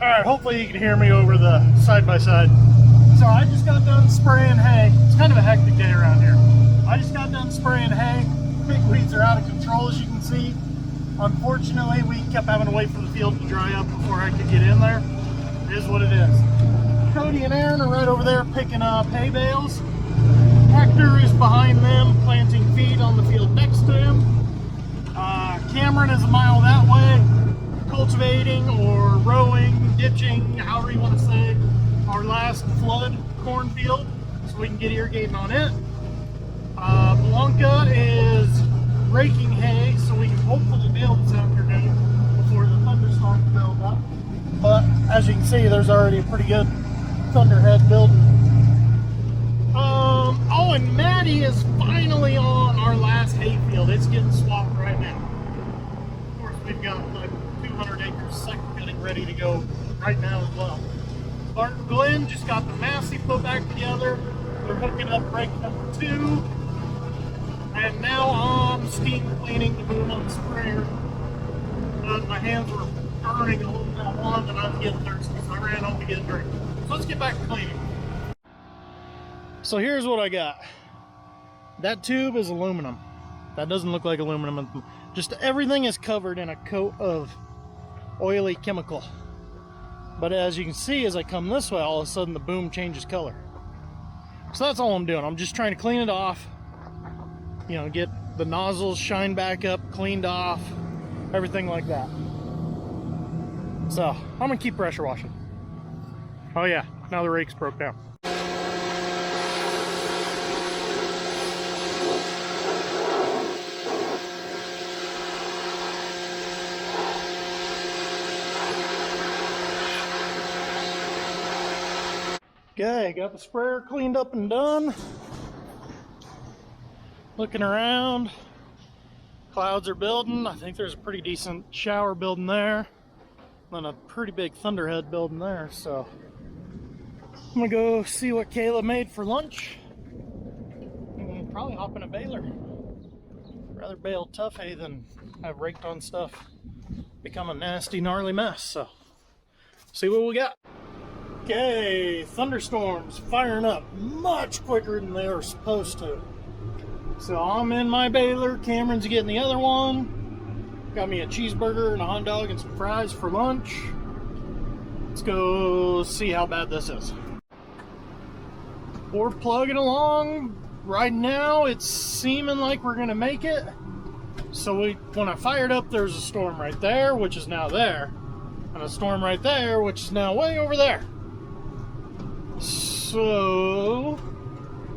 Alright, hopefully you can hear me over the side-by-side. So I just got done spraying hay. It's kind of a hectic day around here. I just got done spraying hay. Pigweeds are out of control, as you can see. Unfortunately, we kept having to wait for the field to dry up before I could get in there. It is what it is. Cody and Aaron are right over there picking up hay bales. Hector is behind them planting feed on the field next to him. Cameron is a mile that way, cultivating or rowing, ditching, however you want to say, our last flood cornfield so we can get irrigating on it. Blanca is raking hay so we can hopefully build this afternoon before the thunderstorms build up. But as you can see, there's already a pretty good thunderhead building. Oh, and Maddie is finally on our last hay field. It's getting swapped right now. Of course, we've got like 200 acres second cutting ready to go right now as well. Bart and Glenn just got the Massey put back together. They're hooking up brake number 2. And now I'm steam cleaning the boom on the sprayer. My hands were burning a little bit on and I was getting thirsty, so I ran home to get a drink. So let's get back to cleaning. So here's what I got. That tube is aluminum. That doesn't look like aluminum. Just everything is covered in a coat of oily chemical. But as you can see, as I come this way, all of a sudden the boom changes color. So that's all I'm doing. I'm just trying to clean it off. You know, get the nozzles shined back up, cleaned off, everything like that. So I'm gonna keep pressure washing. Oh yeah, now the rake's broke down. Okay, got the sprayer cleaned up and done. Looking around, clouds are building. I think there's a pretty decent shower building there, and a pretty big thunderhead building there. So I'm gonna go see what Kayla made for lunch. And probably hop in a baler. Rather bale tough hay than have raked on stuff become a nasty, gnarly mess. So see what we got. Okay, thunderstorms firing up much quicker than they were supposed to. So I'm in my baler, Cameron's getting the other one. Got me a cheeseburger and a hot dog and some fries for lunch. Let's go see how bad this is. We're plugging along. Right now it's seeming like we're gonna make it. So when I fired up, there's a storm right there, which is now there. And a storm right there, which is now way over there. So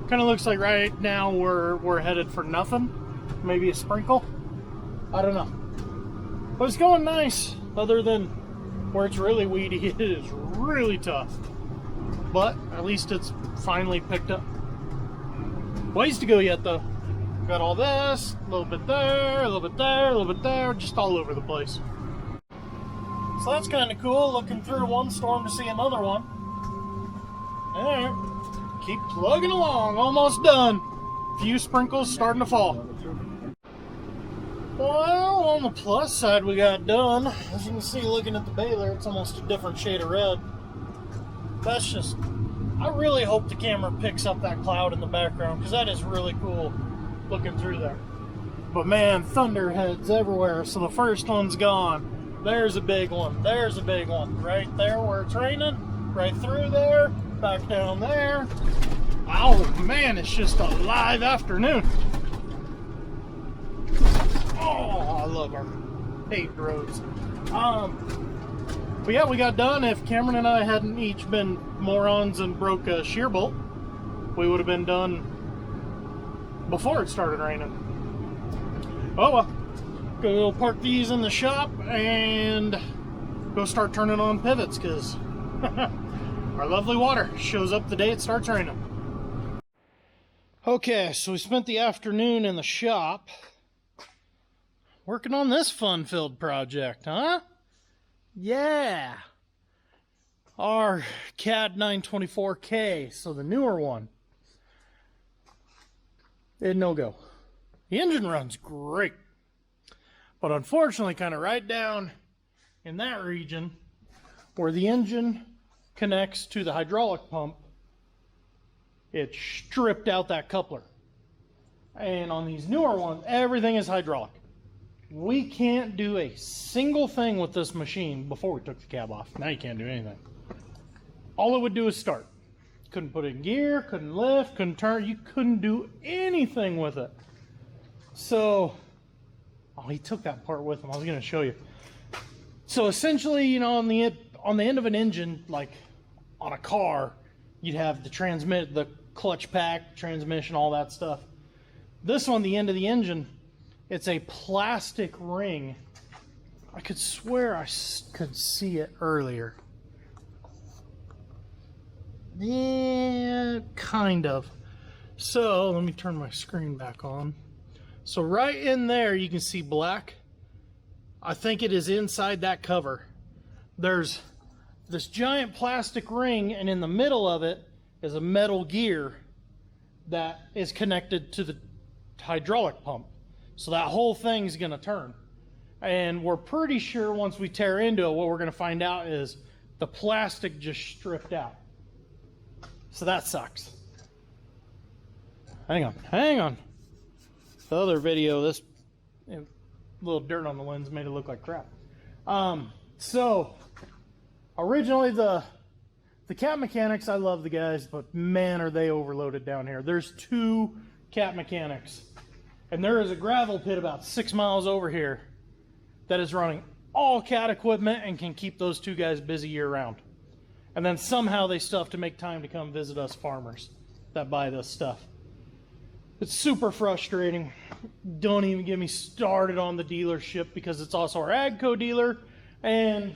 kind of looks like right now we're headed for nothing. Maybe a sprinkle. I don't know. But it's going nice. Other than where it's really weedy, it is really tough. But at least it's finally picked up. Ways to go yet though. Got all this, a little bit there, a little bit there, a little bit there, just all over the place. So that's kind of cool, looking through one storm to see another one. Alright, keep plugging along, almost done. Few sprinkles starting to fall. Well, on the plus side we got done. As you can see, looking at the baler, it's almost a different shade of red. That's just, I really hope the camera picks up that cloud in the background, because that is really cool looking through there. But man, thunderheads everywhere. So the first one's gone. There's a big one. There's a big one. Right there where it's raining. Right through there. Back down there. Oh man, it's just a live afternoon. Oh, I love our paved roads. But yeah, we got done. If Cameron and I hadn't each been morons and broke a shear bolt, we would have been done before it started raining. Oh well. Go park these in the shop and go start turning on pivots, because our lovely water shows up the day it starts raining. Okay, so we spent the afternoon in the shop working on this fun-filled project, huh? Yeah. Our CAD 924K, so the newer one. It no go. The engine runs great. But unfortunately, kind of right down in that region, where the engine connects to the hydraulic pump, it stripped out that coupler. And on these newer ones, everything is hydraulic. We can't do a single thing with this machine before we took the cab off. Now you can't do anything. All it would do is start. Couldn't put it in gear, couldn't lift, couldn't turn. You couldn't do anything with it. So, oh, he took that part with him. I was going to show you. So essentially, you know, on the end of an engine, like on a car, you'd have the clutch pack, transmission, all that stuff. This one, the end of the engine, it's a plastic ring. I could swear I could see it earlier. Yeah, kind of. So let me turn my screen back on. So right in there you can see black. I think it is inside that cover. There's this giant plastic ring, and in the middle of it is a metal gear that is connected to the hydraulic pump. So that whole thing's gonna turn. And we're pretty sure once we tear into it, what we're gonna find out is the plastic just stripped out. So that sucks. Hang on. The other video, this little dirt on the lens made it look like crap. So originally the Cat Mechanics, I love the guys, but man, are they overloaded down here. There's 2 Cat Mechanics, and there is a gravel pit about 6 miles over here that is running all Cat equipment and can keep those 2 guys busy year round. And then somehow they still have to make time to come visit us farmers that buy this stuff. It's super frustrating. Don't even get me started on the dealership, because it's also our AGCO dealer. And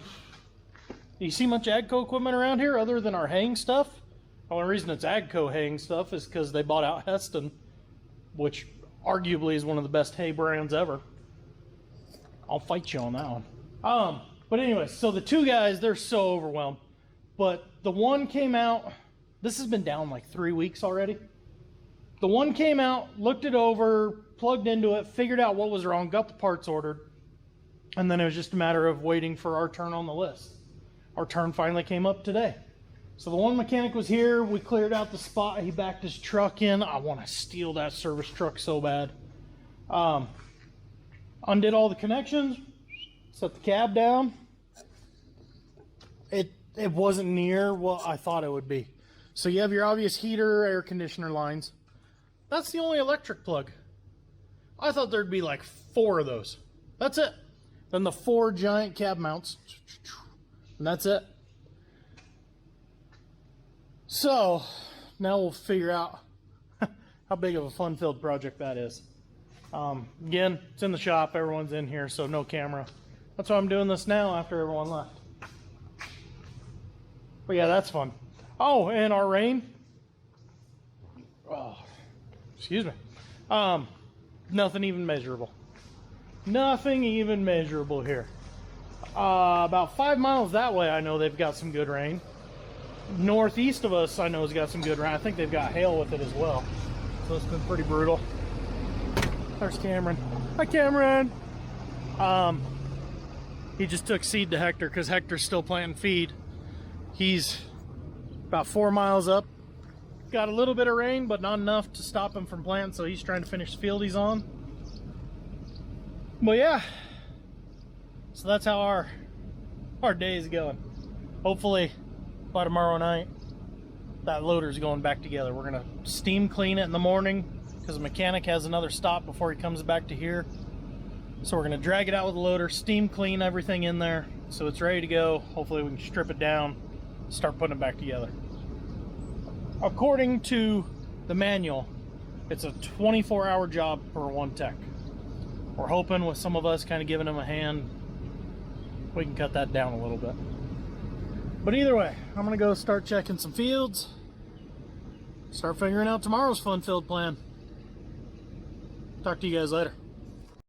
do you see much AGCO equipment around here other than our haying stuff? The only reason it's AGCO haying stuff is because they bought out Heston, which arguably is one of the best hay brands ever. I'll fight you on that one. But anyway, so the 2 guys, they're so overwhelmed. But the one came out, this has been down like 3 weeks already. The one came out, looked it over, plugged into it, figured out what was wrong, got the parts ordered, and then it was just a matter of waiting for our turn on the list. Our turn finally came up today. So the one mechanic was here, we cleared out the spot, he backed his truck in. I want to steal that service truck so bad. Undid all the connections, set the cab down. It wasn't near what I thought it would be. So you have your obvious heater, air conditioner lines. That's the only electric plug. I thought there'd be like 4 of those. That's it. Then the 4 giant cab mounts. And that's it. So now we'll figure out how big of a fun-filled project that is. Again, it's in the shop. Everyone's in here, so no camera. That's why I'm doing this now after everyone left. But yeah, that's fun. Oh, and our rain. Oh, excuse me. Nothing even measurable. Nothing even measurable here. About 5 miles that way, I know they've got some good rain. Northeast of us, I know has got some good rain. I think they've got hail with it as well. So it's been pretty brutal. There's Cameron. Hi, Cameron. He just took seed to Hector because Hector's still planting feed. He's about 4 miles up. Got a little bit of rain, but not enough to stop him from planting, so he's trying to finish the field he's on. But yeah, so that's how our day is going. Hopefully by tomorrow night that loader's going back together. We're gonna steam clean it in the morning because the mechanic has another stop before he comes back to here. So we're gonna drag it out with the loader, steam clean everything in there so it's ready to go. Hopefully we can strip it down, start putting it back together. According to the manual, it's a 24-hour job for one tech. We're hoping with some of us kind of giving them a hand, we can cut that down a little bit. But either way, I'm gonna go start checking some fields, start figuring out tomorrow's fun-filled plan. Talk to you guys later.